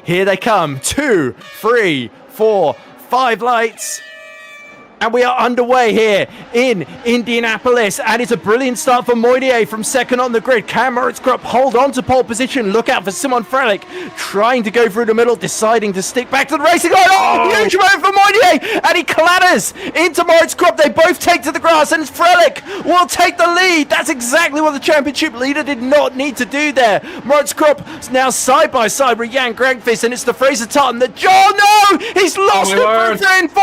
Here they come. 2, 3, 4, 5 lights. And we are underway here in Indianapolis. And it's a brilliant start for Moynier from second on the grid. Can Moritz Krupp hold on to pole position? Look out for Simon Frelick trying to go through the middle, deciding to stick back to the racing line. Oh, huge move for Moynier. And he clatters into Moritz Krupp. They both take to the grass, and Frelick will take the lead. That's exactly what the championship leader did not need to do there. Moritz Krupp is now side by side with Jan Grankvist, and it's the Fraser Tartan that... Oh, no! He's lost it for 3 and 4.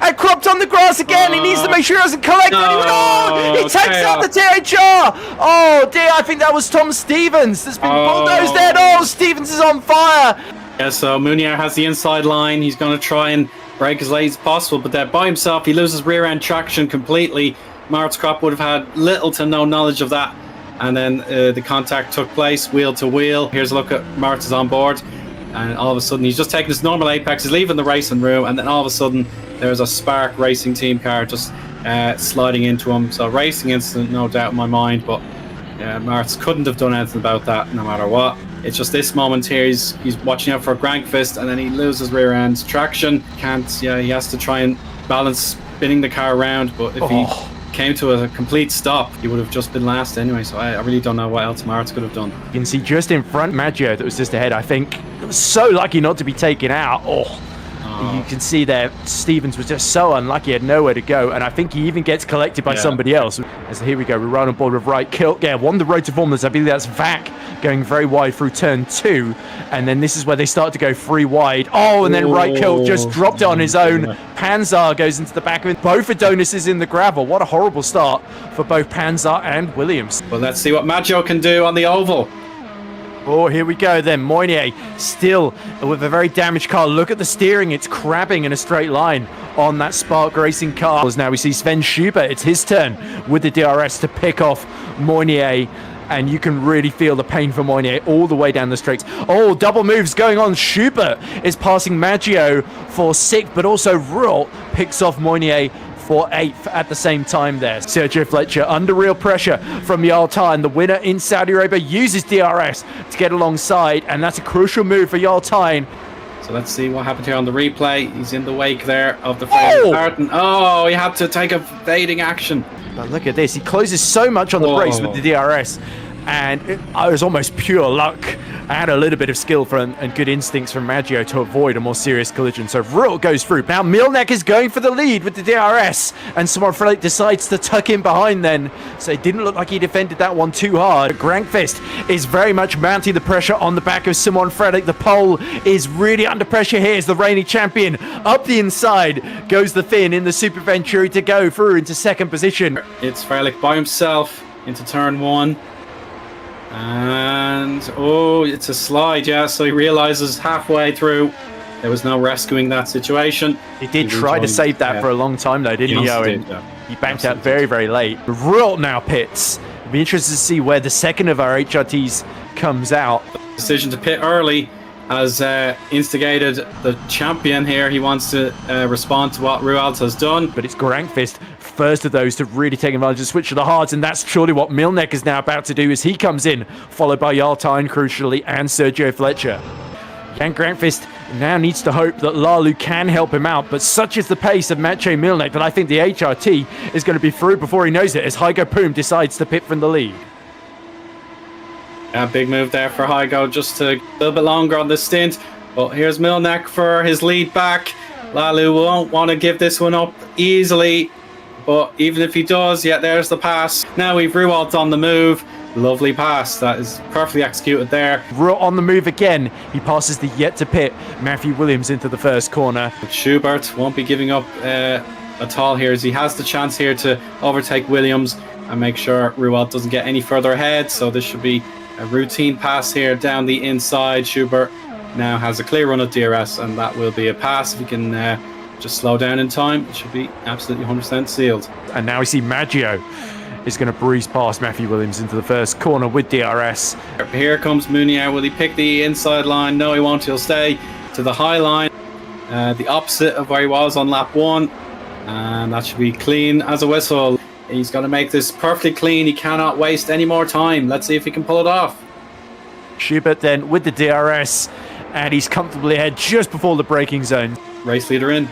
And Krupp's on the grass again. He needs to make sure he doesn't collect anyone. Oh, he takes out the THR. Oh dear, I think that was Tom Stevens that's been bulldozed there. Oh, Stevens is on fire. Yeah, so Mounier has the inside line. He's going to try and break as late as possible, but there by himself, he loses rear end traction completely. Moritz Krupp would have had little to no knowledge of that. And then the contact took place, wheel to wheel. Here's a look at Moritz is on board. And all of a sudden, he's just taking his normal apex. He's leaving the racing room, and then all of a sudden, there's a Spark Racing team car just sliding into him. So racing incident, no doubt in my mind, but Moritz couldn't have done anything about that, no matter what. It's just this moment here. He's watching out for Grankvist, and then he loses rear end traction. He has to try and balance spinning the car around, but if he came to a complete stop, he would have just been last anyway. So I really don't know what else Moritz could have done. You can see just in front Maggio that was just ahead. I think so lucky not to be taken out. You can see there Stevens was just so unlucky, had nowhere to go, and I think he even gets collected by somebody else. As here we go, we're right on board with right kill. Won the road to formless. I believe that's Vac going very wide through turn 2, and then this is where they start to go 3 wide. And then right kill just dropped it on his own. Panzar goes into the back of it. Both Adonis in the gravel. What a horrible start for both Panzar and Williams. Well, let's see what Maggio can do on the oval. Here we go then. Moynier still with a very damaged car. Look at the steering. It's crabbing in a straight line on that Spark Racing car. Now we see Sven Schubert. It's his turn with the DRS to pick off Moynier. And you can really feel the pain for Moynier all the way down the straights. Double moves going on. Schubert is passing Maggio for 6th, but also Ruhl picks off Moynier for 8th at the same time there. Sergio Fletcher under real pressure from Yaltine. The winner in Saudi Arabia uses DRS to get alongside, and that's a crucial move for Yaltine. So let's see what happened here on the replay. He's in the wake there of the Fraser Tartan. He had to take a fading action. But look at this. He closes so much on the brakes with the DRS. And it was almost pure luck and a little bit of skill and good instincts from Maggio to avoid a more serious collision. So Ruhl goes through. Now Milnek is going for the lead with the DRS, and Simon Frelick decides to tuck in behind then. So it didn't look like he defended that one too hard. Grankvist is very much mounting the pressure on the back of Simon Frelick. The pole is really under pressure here as the reigning champion. Up the inside goes the Finn in the Super Venturi to go through into 2nd position. It's Frelick by himself into turn 1. And it's a slide, so he realizes halfway through there was no rescuing that situation. He did try to save that for a long time though, didn't he, Owen? He banked out very, very late. Ruhl now pits. It'll be interesting to see where the second of our HRTs comes out. The decision to pit early has instigated the champion here. He wants to respond to what Rualt has done. But it's Grankvist, first of those to really take advantage of switch to the hards, and that's surely what Milnek is now about to do as he comes in, followed by Yaltine, crucially, and Sergio Fletcher. Jan Grankvist now needs to hope that Lalu can help him out, but such is the pace of Maciej Milnek that I think the HRT is going to be through before he knows it as Hygo Poom decides to pit from the lead. Big move there for Hygo, just to a little bit longer on the stint. But here's Milnek for his lead back. Lalu won't want to give this one up easily, but even if he does, there's the pass. Now we've Rualt on the move. Lovely pass. That is perfectly executed there. Ruhl on the move again. He passes the yet to pit Matthew Williams into the first corner. But Schubert won't be giving up at all here, as he has the chance here to overtake Williams and make sure Rualt doesn't get any further ahead. So this should be a routine pass here down the inside. Schubert now has a clear run of DRS, and that will be a pass. If he can just slow down in time, it should be absolutely 100% sealed. And now we see Maggio is going to breeze past Matthew Williams into the first corner with DRS. Here comes Mounier. Will he pick the inside line? No, he won't. He'll stay to the high line, the opposite of where he was on lap 1, and that should be clean as a whistle. He's going to make this perfectly clean. He cannot waste any more time. Let's see if he can pull it off. Schubert then with the DRS, and he's comfortably ahead just before the braking zone. Race leader in.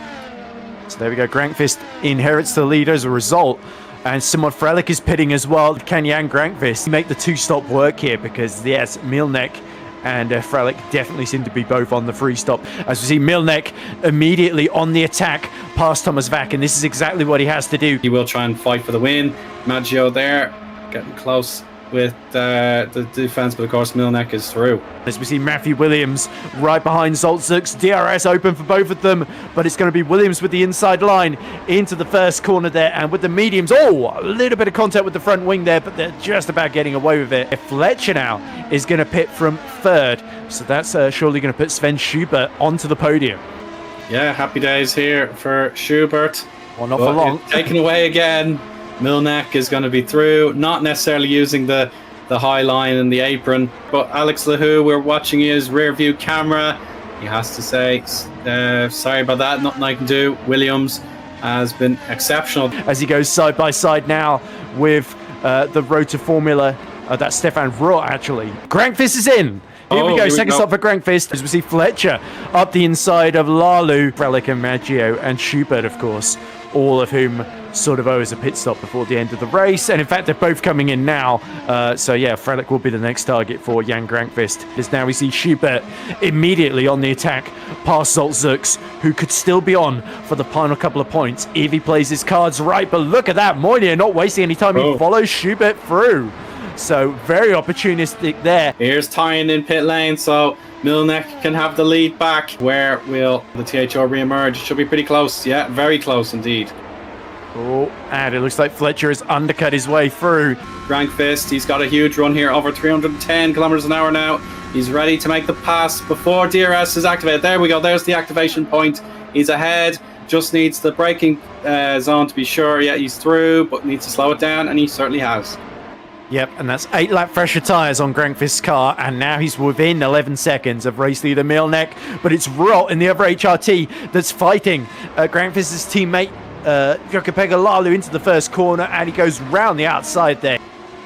So there we go. Grankvist inherits the lead as a result. And Simon Frelich is pitting as well. Can Jan Grankvist make the two-stop work here? Because, yes, Milnek and Frelich definitely seem to be both on the free stop. As we see Milnek immediately on the attack past Thomas Vack, and this is exactly what he has to do. He will try and fight for the win. Maggio there, getting close with the defense, but of course Milnek is through. As we see Matthew Williams right behind Zoltzuks, DRS open for both of them, but it's going to be Williams with the inside line into the first corner there, and with the mediums, a little bit of contact with the front wing there, but they're just about getting away with it. Fletcher now is going to pit from third, so that's surely going to put Sven Schubert onto the podium. Yeah, happy days here for Schubert. Well, not for long. Taken away again. Milnek is going to be through, not necessarily using the high line and the apron, but Alex Lahou, we're watching his rear view camera. He has to say, sorry about that, nothing I can do. Williams has been exceptional. As he goes side by side now with the Rotor Formula, that's Stefan Roth actually. Grankvist is in. Here we go, second stop for Grankvist, as we see Fletcher up the inside of Lalu, Frelich and Maggio, and Schubert, of course, all of whom sort of owe us a pit stop before the end of the race. And in fact, they're both coming in now. So yeah, Frelich will be the next target for Jan Grankvist. As now we see Schubert immediately on the attack past Zoltzuks, who could still be on for the final couple of points if he plays his cards right. But look at that, Moynier not wasting any time. He follows Schubert through. So very opportunistic there. Here's Tyan in pit lane, so Milnek can have the lead back. Where will the THR re-emerge? Should be pretty close. Yeah, very close indeed. Oh, and it looks like Fletcher has undercut his way through. Grankvist, he's got a huge run here, over 310 kilometers an hour now. He's ready to make the pass before DRS is activated. There we go, there's the activation point. He's ahead, just needs the braking zone to be sure. Yeah, he's through, but needs to slow it down, and he certainly has. Yep, and that's 8 lap fresher tyres on Grankvist's car, and now he's within 11 seconds of race leader Milnek, but it's Rot in the other HRT that's fighting Grankvist's teammate Jokapega Lalu into the first corner, and he goes round the outside there.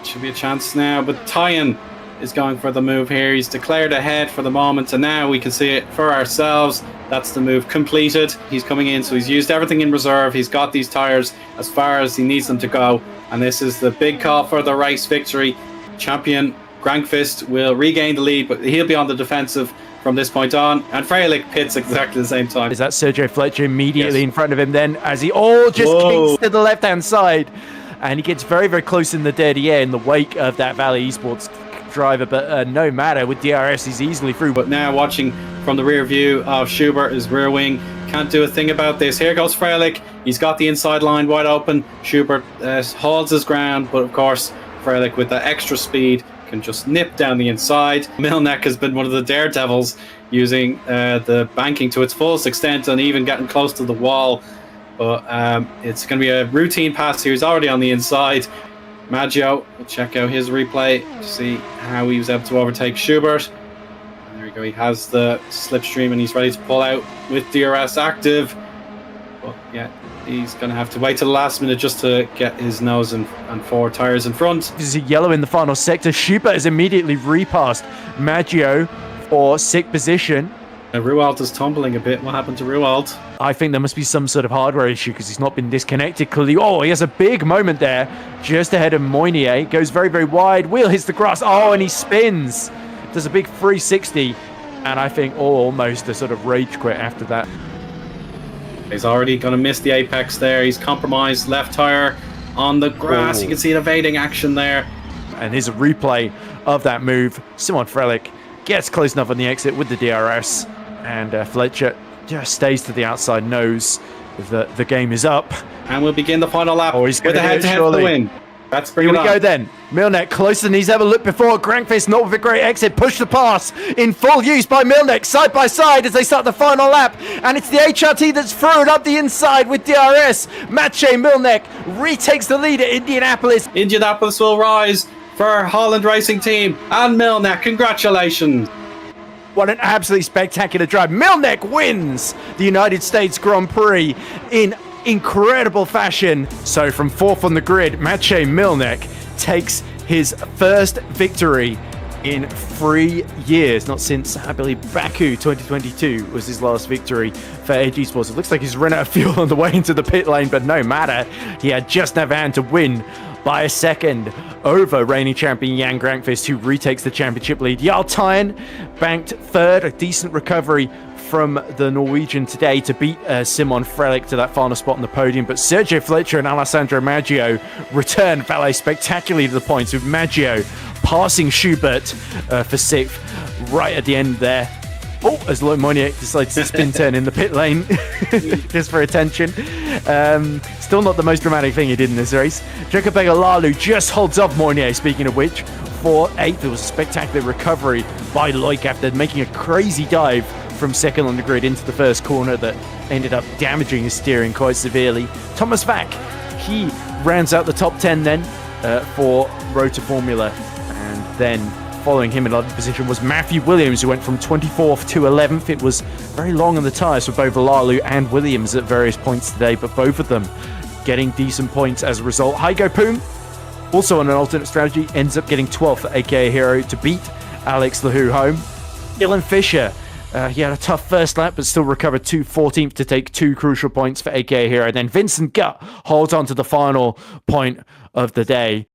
Should be a chance now, but Tyan is going for the move here. He's declared ahead for the moment, and now we can see it for ourselves. That's the move completed. He's coming in, so he's used everything in reserve. He's got these tyres as far as he needs them to go, and this is the big call for the race victory. Champion Grankvist will regain the lead, but he'll be on the defensive from this point on, and Frelich pits exactly the same time. Is that Sergio Fletcher immediately in front of him then, as he kinks to the left-hand side, and he gets very, very close in the dirty air in the wake of that Valley Esports driver, but no matter, with DRS he's easily through. But now watching from the rear view of Schubert, his rear wing, can't do a thing about this. Here goes Frelich, he's got the inside line wide open. Schubert holds his ground, but of course Frelich with that extra speed can just nip down the inside. Milnek has been one of the daredevils, using the banking to its fullest extent and even getting close to the wall. But it's going to be a routine pass here. He's already on the inside. Maggio, we'll check out his replay to see how he was able to overtake Schubert. And there we go, he has the slipstream and he's ready to pull out with DRS active. But yeah, he's going to have to wait till the last minute just to get his nose and forward tyres in front. This is a yellow in the final sector. Schubert has immediately repassed Maggio for 6th position. Ruwald is tumbling a bit. What happened to Ruwald? I think there must be some sort of hardware issue because he's not been disconnected clearly. Oh, he has a big moment there just ahead of Moynier. Goes very, very wide. Wheel hits the grass. Oh, and he spins. Does a big 360. And I think almost a sort of rage quit after that. He's already going to miss the apex there. He's compromised left tire on the grass. You can see the evading action there. And here's a replay of that move. Simon Frelich gets close enough on the exit with the DRS. And Fletcher just stays to the outside, knows that the game is up. And we'll begin the final lap he's with a head-to-head for the win. Let's bring it on. Here we go then. Milnek closer than he's ever looked before. Grankvist not with a great exit. Push the pass in full use by Milnek, side by side as they start the final lap. And it's the HRT that's thrown up the inside with DRS. Maciej Milnek retakes the lead at Indianapolis. Indianapolis will rise for Holland Racing Team and Milnek. Congratulations. What an absolutely spectacular drive. Milnek wins the United States Grand Prix in incredible fashion. So from 4th on the grid, Maciej Milnek takes his first victory in 3 years. Not since, I believe, Baku 2022 was his last victory for AG Sports. It looks like he's run out of fuel on the way into the pit lane, but no matter. He had just enough hand to win by a second over reigning champion Jan Grankvist, who retakes the championship lead. Jarl Tyen banked third, a decent recovery from the Norwegian today to beat Simon Frelick to that final spot on the podium. But Sergio Fletcher and Alessandro Maggio returned valet spectacularly to the points, with Maggio passing Schubert for sixth right at the end there. Oh, as Loic Mounier decides to spin turn in the pit lane just for attention. Still not the most dramatic thing he did in this race. Jacob Begalalu just holds off Mounier, speaking of which, for eighth. It was a spectacular recovery by Loic after making a crazy dive from second on the grid into the first corner that ended up damaging his steering quite severely. Thomas Vack, he rounds out the top 10 then for Rotor Formula. And then following him in 11th position was Matthew Williams, who went from 24th to 11th. It was very long on the tyres for both Valalu and Williams at various points today, but both of them getting decent points as a result. Heiko Poom, also on an alternate strategy, ends up getting 12th at AKA Hero to beat Alex Lahu home. Dylan Fisher, he had a tough first lap, but still recovered to 14th to take 2 crucial points for AKA Hero. And then Vincent Gutt holds on to the final point of the day.